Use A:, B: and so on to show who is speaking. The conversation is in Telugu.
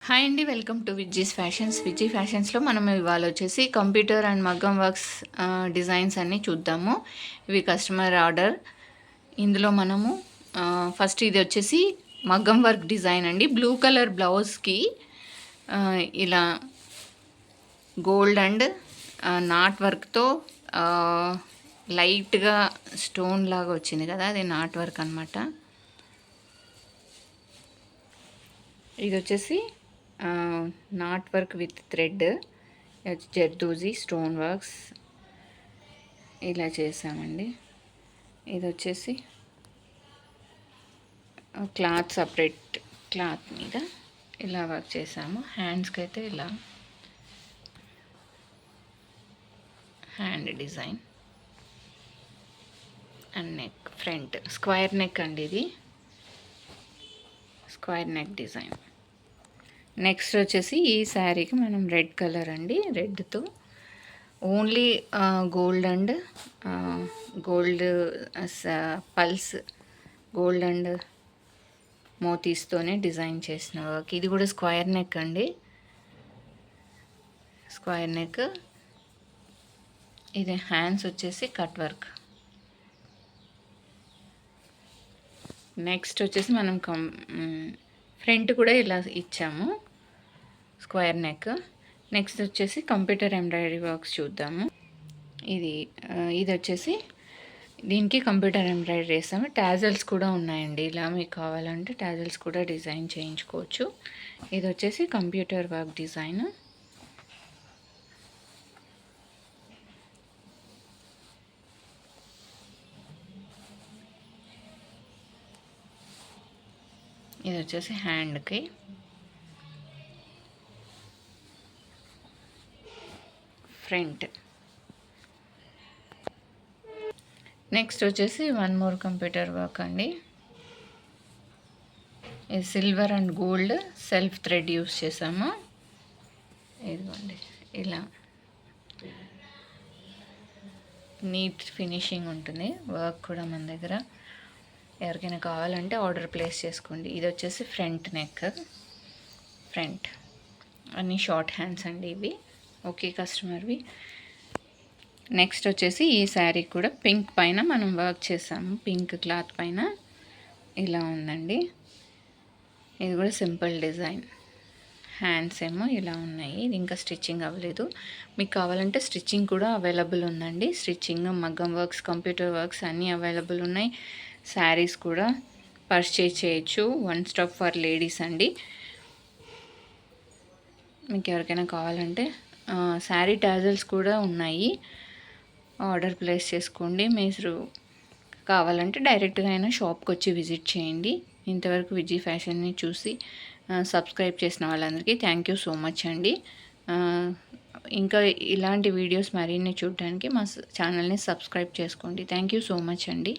A: హాయ్ అండి, welcome to Vijji's fashions. Vijji ఫ్యాషన్స్లో మనం ఇవాళ వచ్చేసి కంప్యూటర్ అండ్ మగ్గం వర్క్స్ డిజైన్స్ అన్నీ చూద్దాము. ఇవి కస్టమర్ ఆర్డర్. ఇందులో మనము ఫస్ట్ ఇది వచ్చేసి మగ్గం వర్క్ డిజైన్ అండి. బ్లూ కలర్ బ్లౌజ్కి ఇలా గోల్డ్ అండ్ నాట్ వర్క్తో లైట్గా స్టోన్ లాగా వచ్చింది కదా, అది నాట్ వర్క్ అనమాట. ఇది వచ్చేసి not work with thread, zardozi stone works ఇలా చేసామండి. ఇది వచ్చేసి క్లాత్ సపరేట్ క్లాత్ మీద ఇలా వర్క్ చేసాము. హ్యాండ్స్కి అయితే ఇలా hand design and neck, front square neck అండి, ఇది స్క్వేర్ నెక్ డిజైన్. నెక్స్ట్ వచ్చేసి ఈ శారీకి మనం రెడ్ కలర్ అండి, రెడ్తో only gold and gold pulse gold and మోతీస్తోనే డిజైన్ చేసిన వర్క్. ఇది కూడా స్క్వేర్ నెక్ అండి, స్క్వేర్ నెక్. ఇది హ్యాండ్స్ వచ్చేసి కట్ వర్క్. నెక్స్ట్ వచ్చేసి మనం ఫ్రంట్ కూడా ఇలా ఇచ్చాము, స్క్వేర్ నెక్. నెక్స్ట్ వచ్చేసి కంప్యూటర్ ఎంబ్రాయిడరీ వర్క్స్ చూద్దాము. ఇది వచ్చేసి దీనికి కంప్యూటర్ ఎంబ్రాయిడరీ వేస్తాము. టాజల్స్ కూడా ఉన్నాయండి, ఇలా మీకు కావాలంటే టాజల్స్ కూడా డిజైన్ చేయించుకోవచ్చు. ఇది వచ్చేసి కంప్యూటర్ వర్క్ డిజైన్. ఇది వచ్చేసి హ్యాండ్కి. ఫ్రంట్. నెక్స్ట్ వచ్చేసి వన్ మోర్ కంప్యూటర్ వర్క్ అండి. ఇది silver and gold self thread use చేసాము. ఇదిగోండి ఇలా నీట్ ఫినిషింగ్ ఉంటుంది. వర్క్ కూడా మన దగ్గర ఎవరికైనా కావాలంటే ఆర్డర్ ప్లేస్ చేసుకోండి. ఇది వచ్చేసి ఫ్రంట్ నెక్, ఫ్రంట్ అన్నీ షార్ట్ హ్యాండ్స్ అండి ఇవి. ఓకే కస్టమర్వి. నెక్స్ట్ వచ్చేసి ఈ శారీ కూడా పింక్ పైన మనం వర్క్ చేసాము, పింక్ క్లాత్ పైన ఇలా ఉందండి. ఇది కూడా సింపుల్ డిజైన్. హ్యాండ్స్ ఏమో ఇలా ఉన్నాయి, ఇది ఇంకా స్టిచ్చింగ్ అవ్వలేదు. మీకు కావాలంటే స్టిచ్చింగ్ కూడా అవైలబుల్ ఉందండి. స్టిచ్చింగ్, మగ్గం వర్క్స్, కంప్యూటర్ వర్క్స్ అన్నీ అవైలబుల్ ఉన్నాయి. శారీస్ కూడా పర్చేజ్ చేయొచ్చు. వన్ స్టాప్ ఫర్ లేడీస్ అండి. మీకు ఎవరికైనా కావాలంటే శారీ టాజల్స్ కూడా ఉన్నాయి, ఆర్డర్ ప్లేస్ చేసుకోండి. మీరు కావాలంటే డైరెక్ట్గా అయినా షాప్కి వచ్చి విజిట్ చేయండి. ఇంతవరకు విజీ ఫ్యాషన్ని చూసి సబ్స్క్రైబ్ చేసిన వాళ్ళందరికీ థ్యాంక్ యూ సో మచ్ అండి. ఇంకా ఇలాంటి వీడియోస్ మరిన్ని చూడడానికి మా ఛానల్ని సబ్స్క్రైబ్ చేసుకోండి. థ్యాంక్ యూ సో మచ్ అండి.